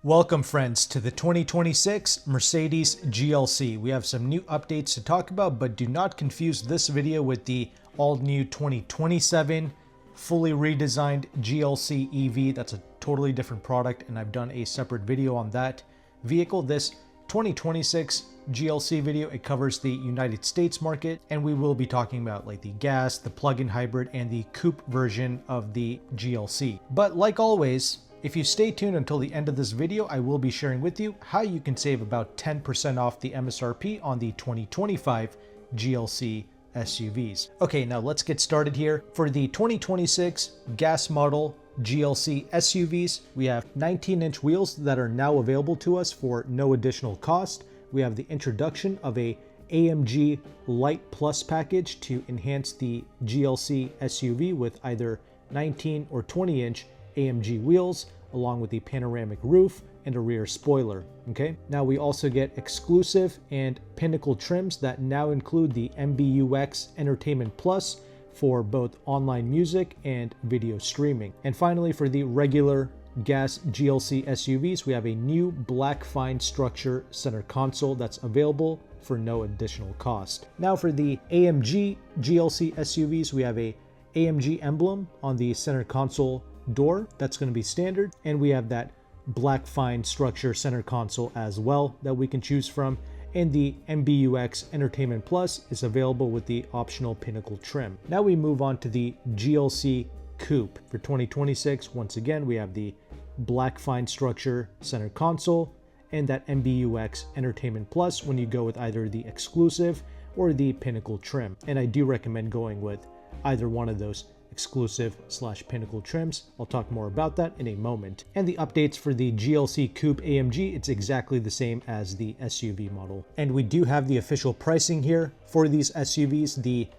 Welcome friends to the 2026 Mercedes GLC. We have some new updates to talk about, but do not confuse this video with the all-new 2027 fully redesigned GLC EV. That's a totally different product, and I've done a separate video on that vehicle. This 2026 GLC video, it covers the United States market, and we will be talking about like the gas, the plug-in hybrid, and the coupe version of the GLC. But like always, if you stay tuned until the end of this video, I will be sharing with you how you can save about 10% off the MSRP on the 2025 GLC SUVs. Okay, now let's get started here. For the 2026 gas model GLC SUVs, we have 19-inch wheels that are now available to us for no additional cost. We have the introduction of a AMG Light Plus package to enhance the GLC SUV with either 19 or 20-inch AMG wheels, along with the panoramic roof and a rear spoiler. Okay, now we also get exclusive and pinnacle trims that now include the MBUX Entertainment Plus for both online music and video streaming. And finally, for the regular gas GLC SUVs, we have a new black fine structure center console that's available for no additional cost. Now for the AMG GLC SUVs, we have a AMG emblem on the center console door. That's going to be standard, and we have that black fine structure center console as well that we can choose from, and the MBUX Entertainment Plus is available with the optional pinnacle trim. Now we move on to the GLC coupe for 2026. Once again, we have the black fine structure center console and that MBUX Entertainment Plus when you go with either the exclusive or the pinnacle trim, and I do recommend going with either one of those exclusive/pinnacle trims. I'll talk more about that in a moment. And the updates for the GLC Coupe AMG, it's exactly the same as the SUV model. And we do have the official pricing here for these SUVs. The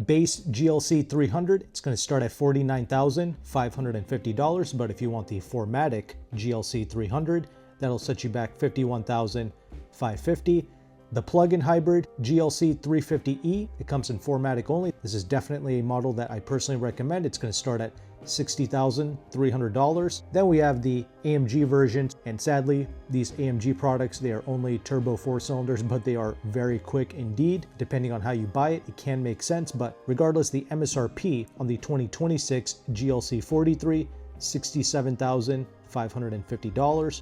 base GLC 300, it's going to start at $49,550, but if you want the 4MATIC GLC 300, that'll set you back $51,550. The plug-in hybrid GLC 350e, it comes in 4MATIC only. This is definitely a model that I personally recommend. It's going to start at $60,300. Then we have the AMG versions, and sadly, these AMG products, they are only turbo 4 cylinders, but they are very quick indeed. Depending on how you buy it, it can make sense, but regardless, the MSRP on the 2026 GLC 43, $67,550.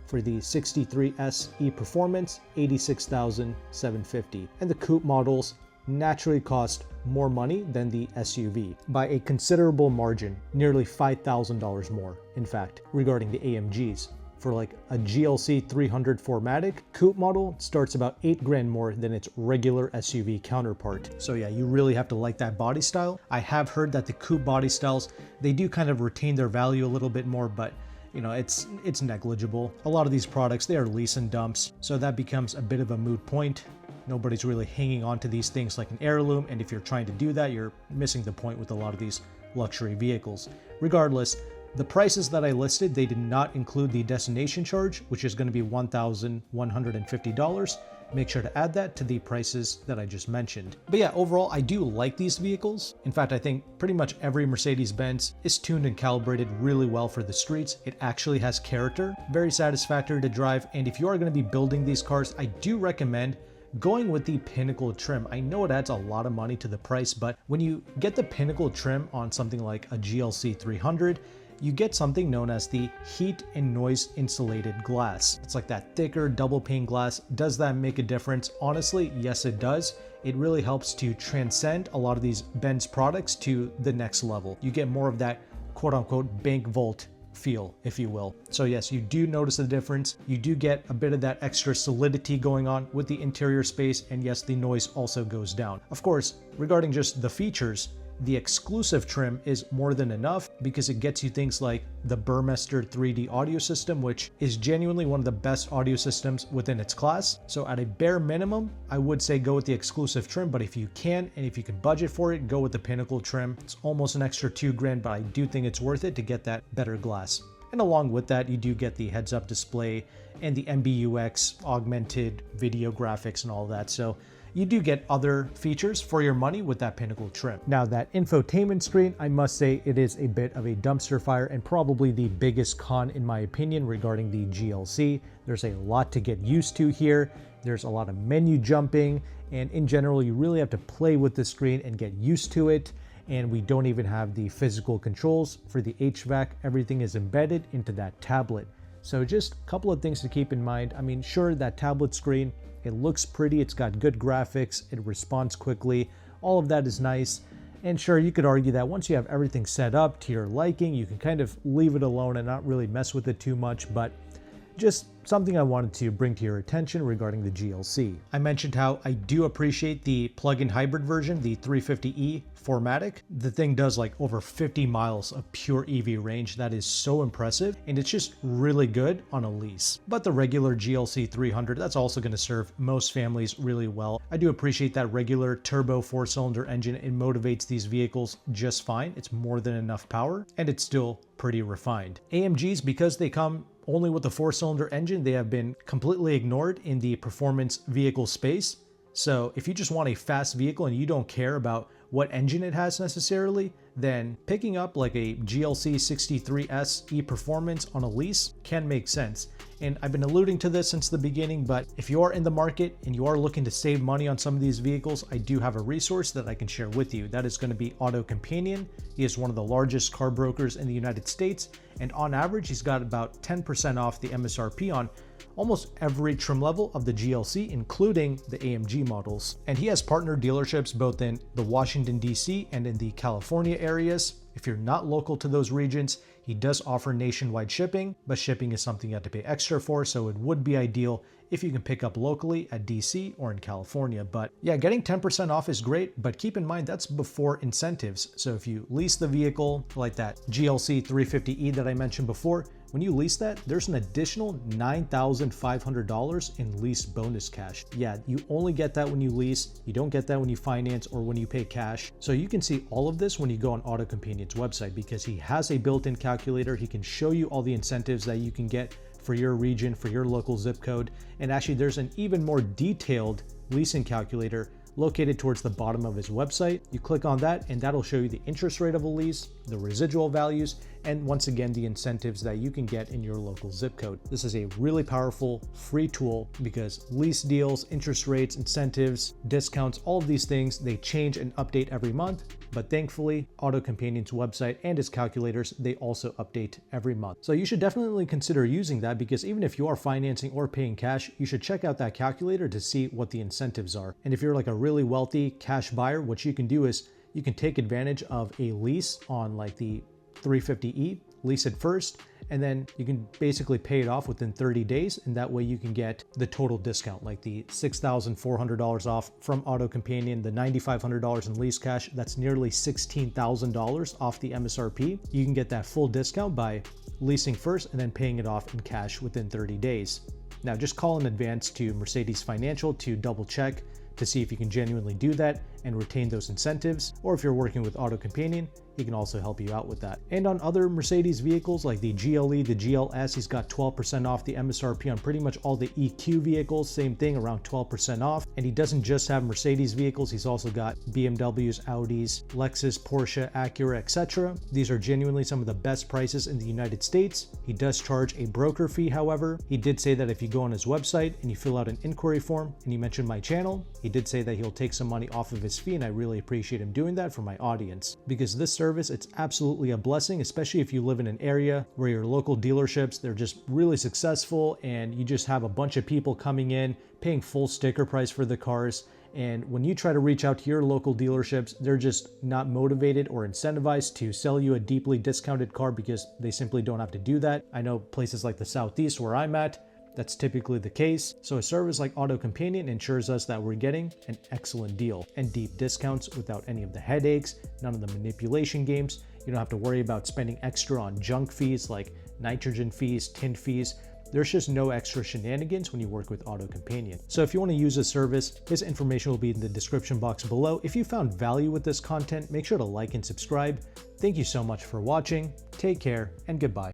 For the 63S E Performance, $86,750. And the coupe models naturally cost more money than the SUV by a considerable margin, nearly $5,000 more, in fact, regarding the AMGs. For like a GLC 300 4MATIC, coupe model starts about $8,000 more than its regular SUV counterpart. So yeah, you really have to like that body style. I have heard that the coupe body styles, they do kind of retain their value a little bit more, but you know, it's negligible. A lot of these products, they are lease and dumps, so that becomes a bit of a moot point. Nobody's really hanging on to these things like an heirloom, and if you're trying to do that, you're missing the point with a lot of these luxury vehicles. Regardless, the prices that I listed, they did not include the destination charge, which is going to be $1,150. Make sure to add that to the prices that I just mentioned. But yeah, overall, I do like these vehicles. In fact, I think pretty much every Mercedes-Benz is tuned and calibrated really well for the streets. It actually has character, very satisfactory to drive. And if you are going to be building these cars, I do recommend going with the pinnacle trim. I know it adds a lot of money to the price, but when you get the pinnacle trim on something like a GLC 300, you get something known as the heat and noise insulated glass. It's like that thicker double pane glass. Does that make a difference? Honestly, yes, it does. It really helps to transcend a lot of these Benz products to the next level. You get more of that quote unquote bank vault feel, if you will. So yes, you do notice the difference. You do get a bit of that extra solidity going on with the interior space, and yes, the noise also goes down. Of course, regarding just the features, the exclusive trim is more than enough because it gets you things like the Burmester 3D audio system, which is genuinely one of the best audio systems within its class. So at a bare minimum, I would say go with the exclusive trim, but if you can and if you can budget for it, go with the pinnacle trim. It's almost an extra $2,000, but I do think it's worth it to get that better glass. And along with that, you do get the heads-up display and the MBUX augmented video graphics and all that. So you do get other features for your money with that Pinnacle trim. Now that infotainment screen, I must say it is a bit of a dumpster fire and probably the biggest con in my opinion regarding the GLC. There's a lot to get used to here. There's a lot of menu jumping, and in general, you really have to play with the screen and get used to it. And we don't even have the physical controls for the HVAC. Everything is embedded into that tablet. So just a couple of things to keep in mind. I mean, sure, that tablet screen, it looks pretty, it's got good graphics, it responds quickly, all of that is nice. And sure, you could argue that once you have everything set up to your liking, you can kind of leave it alone and not really mess with it too much, but just something I wanted to bring to your attention regarding the GLC. I mentioned how I do appreciate the plug-in hybrid version, the 350e 4MATIC. The thing does like over 50 miles of pure EV range. That is so impressive, and it's just really good on a lease. But the regular GLC 300, that's also going to serve most families really well. I do appreciate that regular turbo 4-cylinder engine. It motivates these vehicles just fine. It's more than enough power, and it's still pretty refined. AMGs, because they come only with the 4-cylinder engine, they have been completely ignored in the performance vehicle space. So if you just want a fast vehicle and you don't care about what engine it has necessarily, then picking up like a GLC 63S e-Performance on a lease can make sense. And I've been alluding to this since the beginning, but if you are in the market and you are looking to save money on some of these vehicles, I do have a resource that I can share with you. That is going to be AutoCompanion. He is one of the largest car brokers in the United States, and on average, he's got about 10% off the MSRP on almost every trim level of the GLC, including the AMG models. And he has partner dealerships both in the Washington, D.C. and in the California areas. If you're not local to those regions, he does offer nationwide shipping, but shipping is something you have to pay extra for, so it would be ideal if you can pick up locally at DC or in California. But yeah, getting 10% off is great, but keep in mind that's before incentives. So if you lease the vehicle like that GLC 350e that I mentioned before, when you lease that, there's an additional $9,500 in lease bonus cash. Yeah, you only get that when you lease. You don't get that when you finance or when you pay cash. So you can see all of this when you go on AutoCompanion's website, because he has a built-in calculator. He can show you all the incentives that you can get for your region, for your local zip code. And actually, there's an even more detailed leasing calculator located towards the bottom of his website. You click on that and that'll show you the interest rate of a lease, the residual values, and once again, the incentives that you can get in your local zip code. This is a really powerful free tool because lease deals, interest rates, incentives, discounts, all of these things, they change and update every month. But thankfully, AutoCompanion's website and his calculators, they also update every month. So you should definitely consider using that, because even if you are financing or paying cash, you should check out that calculator to see what the incentives are. And if you're like a really wealthy cash buyer, what you can do is you can take advantage of a lease on like the 350e, lease it first, and then you can basically pay it off within 30 days. And that way you can get the total discount, like the $6,400 off from AutoCompanion, the $9,500 in lease cash. That's nearly $16,000 off the MSRP. You can get that full discount by leasing first and then paying it off in cash within 30 days. Now just call in advance to Mercedes Financial to double check to see if you can genuinely do that and retain those incentives. Or if you're working with AutoCompanion, he can also help you out with that. And on other Mercedes vehicles like the GLE, the GLS, he's got 12% off the MSRP on pretty much all the EQ vehicles. Same thing, around 12% off. And he doesn't just have Mercedes vehicles, he's also got BMWs, Audis, Lexus, Porsche, Acura, etc. These are genuinely some of the best prices in the United States. He does charge a broker fee, however. He did say that if you go on his website and you fill out an inquiry form and you mention my channel, he did say that he'll take some money off of his fee, and I really appreciate him doing that for my audience, because this service, it's absolutely a blessing, especially if you live in an area where your local dealerships, they're just really successful and you just have a bunch of people coming in paying full sticker price for the cars. And when you try to reach out to your local dealerships, they're just not motivated or incentivized to sell you a deeply discounted car because they simply don't have to do that. I know places like the Southeast where I'm at, that's typically the case. So a service like AutoCompanion ensures us that we're getting an excellent deal and deep discounts without any of the headaches, none of the manipulation games. You don't have to worry about spending extra on junk fees like nitrogen fees, tint fees. There's just no extra shenanigans when you work with AutoCompanion. So if you want to use this service, his information will be in the description box below. If you found value with this content, make sure to like and subscribe. Thank you so much for watching. Take care and goodbye.